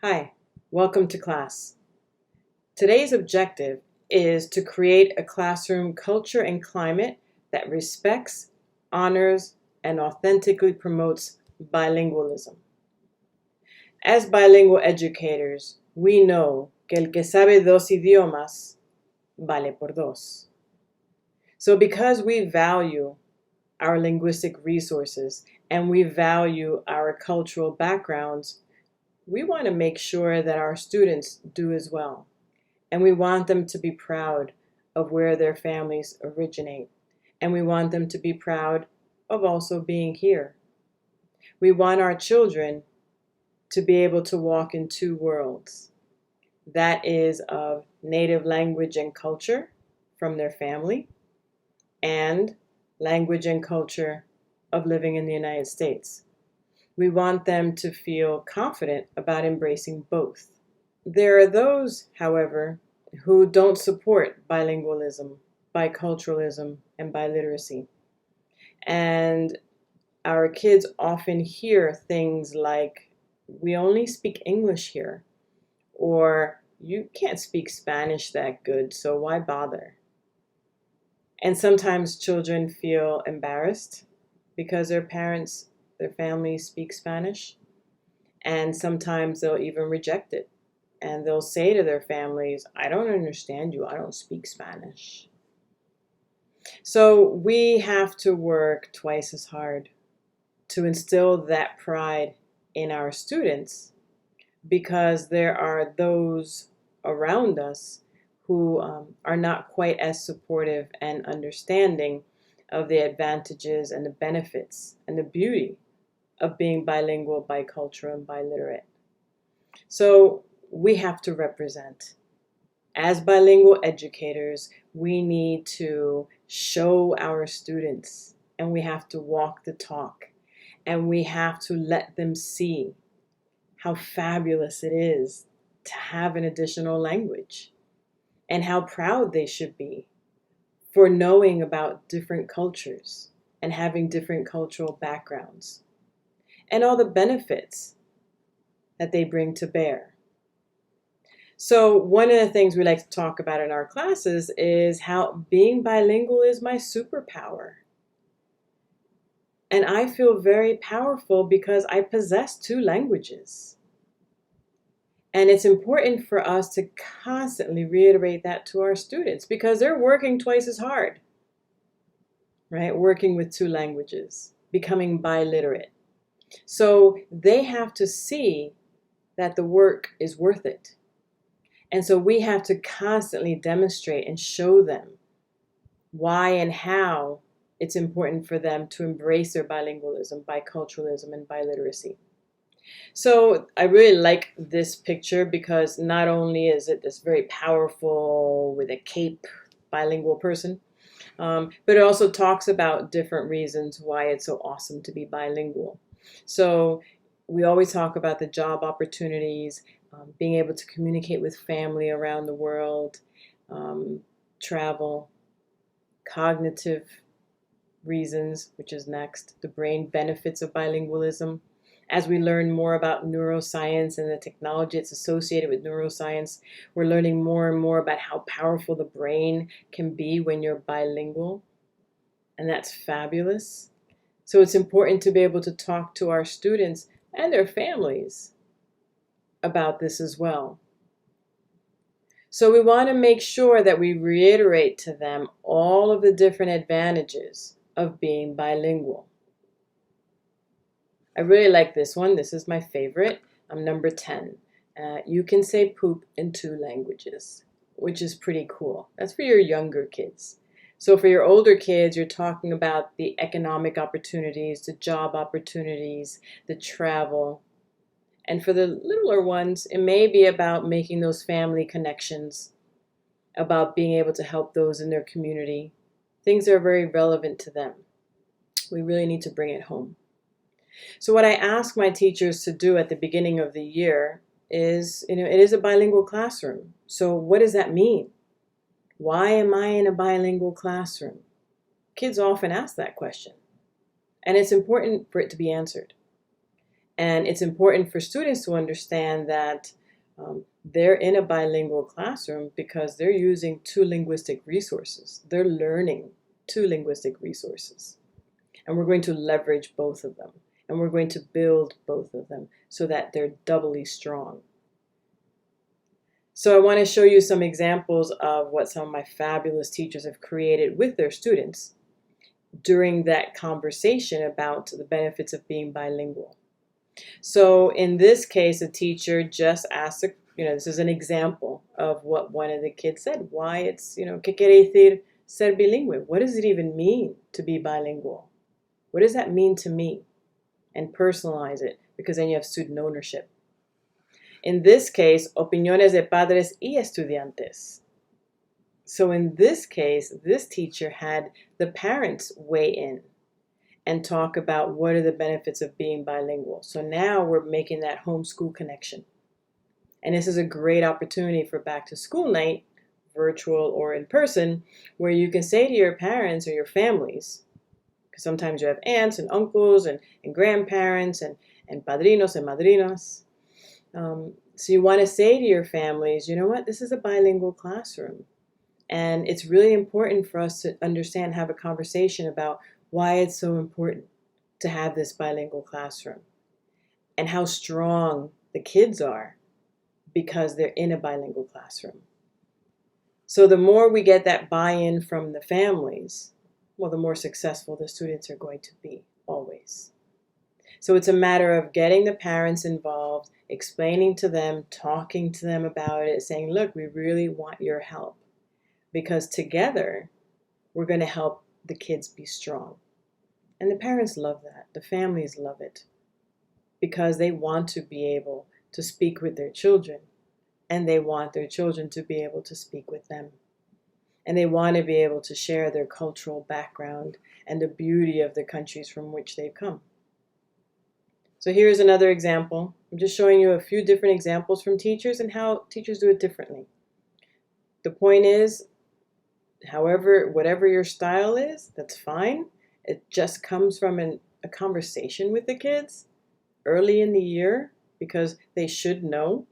Hi, welcome to class. Today's objective is to create a classroom culture and climate that respects, honors, and authentically promotes bilingualism. As bilingual educators, we know que el que sabe dos idiomas vale por dos. So because we value our linguistic resources and we value our cultural backgrounds, we want to make sure that our students do as well. And we want them to be proud of where their families originate. And we want them to be proud of also being here. We want our children to be able to walk in two worlds. That is of native language and culture from their family and language and culture of living in the United States. We want them to feel confident about embracing both. There are those, however, who don't support bilingualism, biculturalism, and biliteracy. And our kids often hear things like, we only speak English here, or you can't speak Spanish that good, so why bother? And sometimes children feel embarrassed because their parents, their families speak Spanish, and sometimes they'll even reject it. And they'll say to their families, I don't understand you, I don't speak Spanish. So we have to work twice as hard to instill that pride in our students, because there are those around us who are not quite as supportive and understanding of the advantages and the benefits and the beauty of being bilingual, bicultural, and biliterate. So we have to represent. As bilingual educators, we need to show our students, and we have to walk the talk, and we have to let them see how fabulous it is to have an additional language, and how proud they should be for knowing about different cultures and having different cultural backgrounds, and all the benefits that they bring to bear. So one of the things we like to talk about in our classes is how being bilingual is my superpower. And I feel very powerful because I possess two languages. And it's important for us to constantly reiterate that to our students because they're working twice as hard, right? Working with two languages, becoming biliterate. So they have to see that the work is worth it. And so we have to constantly demonstrate and show them why and how it's important for them to embrace their bilingualism, biculturalism, and biliteracy. So I really like this picture because not only is it this very powerful with a cape bilingual person, but it also talks about different reasons why it's so awesome to be bilingual. So we always talk about the job opportunities, being able to communicate with family around the world, travel, cognitive reasons, which is next, the brain benefits of bilingualism. As we learn more about neuroscience and the technology that's associated with neuroscience, we're learning more and more about how powerful the brain can be when you're bilingual. And that's fabulous. So it's important to be able to talk to our students and their families about this as well. So we want to make sure that we reiterate to them all of the different advantages of being bilingual. I really like this one. This is my favorite. Number 10. You can say poop in two languages, which is pretty cool. That's for your younger kids. So for your older kids, you're talking about the economic opportunities, the job opportunities, the travel. And for the littler ones, it may be about making those family connections, about being able to help those in their community. Things that are very relevant to them. We really need to bring it home. So what I ask my teachers to do at the beginning of the year is, it is a bilingual classroom. So what does that mean? Why am I in a bilingual classroom? Kids often ask that question. And it's important for it to be answered. And it's important for students to understand that they're in a bilingual classroom because they're using two linguistic resources. They're learning two linguistic resources. And we're going to leverage both of them. And we're going to build both of them so that they're doubly strong. So I want to show you some examples of what some of my fabulous teachers have created with their students during that conversation about the benefits of being bilingual. So in this case, a teacher just asked, this is an example of what one of the kids said, why it's, ¿qué quiere decir ser bilingüe? What does it even mean to be bilingual? What does that mean to me? And personalize it, because then you have student ownership. In this case, opiniones de padres y estudiantes. So in this case, this teacher had the parents weigh in and talk about what are the benefits of being bilingual. So now we're making that homeschool connection. And this is a great opportunity for back to school night, virtual or in person, where you can say to your parents or your families, because sometimes you have aunts and uncles and grandparents and padrinos and madrinas. So you want to say to your families, you know what, this is a bilingual classroom. And it's really important for us to understand, have a conversation about why it's so important to have this bilingual classroom and how strong the kids are because they're in a bilingual classroom. So the more we get that buy-in from the families, well, the more successful the students are going to be, always. So it's a matter of getting the parents involved, explaining to them, talking to them about it, saying, look, we really want your help. Because together, we're going to help the kids be strong. And the parents love that. The families love it. Because they want to be able to speak with their children. And they want their children to be able to speak with them. And they want to be able to share their cultural background and the beauty of the countries from which they've come. So here's another example. I'm just showing you a few different examples from teachers and how teachers do it differently. The point is, whatever your style is, that's fine. It just comes from a conversation with the kids early in the year, because they should know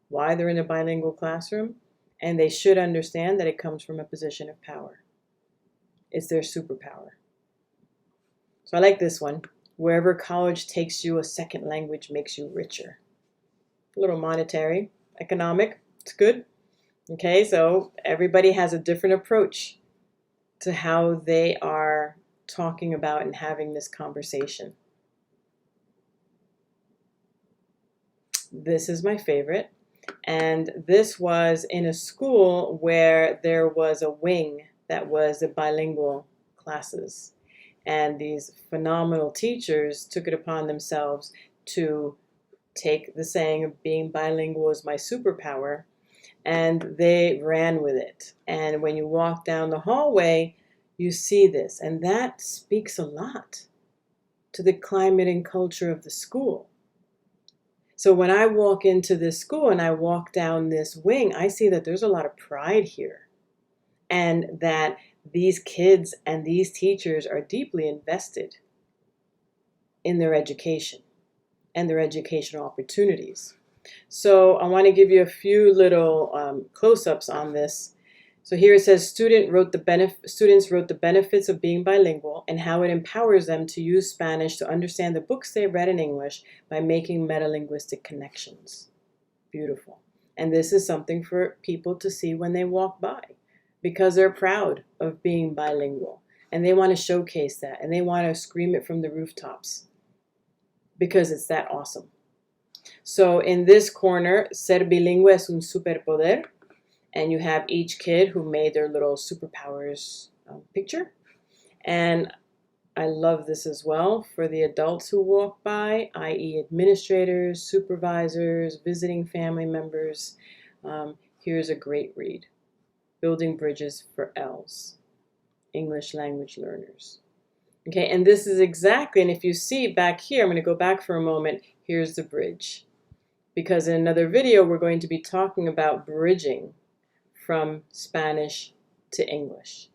why they're in a bilingual classroom, and they should understand that it comes from a position of power. It's their superpower. So I like this one. Wherever college takes you, a second language makes you richer. A little monetary, economic, it's good. Okay, so everybody has a different approach to how they are talking about and having this conversation. This is my favorite. And this was in a school where there was a wing that was the bilingual classes. And these phenomenal teachers took it upon themselves to take the saying of being bilingual is my superpower, and they ran with it. And when you walk down the hallway, you see this. And that speaks a lot to the climate and culture of the school. So when I walk into this school and I walk down this wing, I see that there's a lot of pride here. And that these kids and these teachers are deeply invested in their education and their educational opportunities. So I want to give you a few little close-ups on this. So here it says, students wrote the benefits of being bilingual and how it empowers them to use Spanish to understand the books they read in English by making metalinguistic connections. Beautiful. And this is something for people to see when they walk by, because they're proud of being bilingual and they want to showcase that and they want to scream it from the rooftops because it's that awesome. So in this corner, ser bilingüe es un superpoder. And you have each kid who made their little superpowers picture. And I love this as well for the adults who walk by, i.e. administrators, supervisors, visiting family members. Here's a great read. Building Bridges for ELLs, English language learners. Okay, and this is exactly, and if you see back here, I'm going to go back for a moment, here's the bridge. Because in another video, we're going to be talking about bridging from Spanish to English.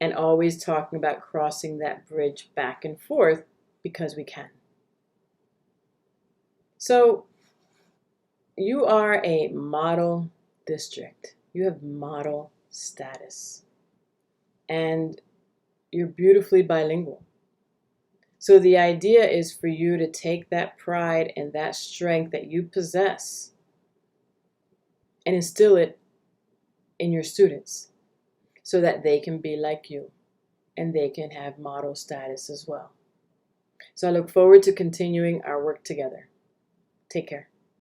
And always talking about crossing that bridge back and forth because we can. So you are a model district. You have model status. And you're beautifully bilingual. So the idea is for you to take that pride and that strength that you possess and instill it in your students so that they can be like you and they can have model status as well. So I look forward to continuing our work together. Take care.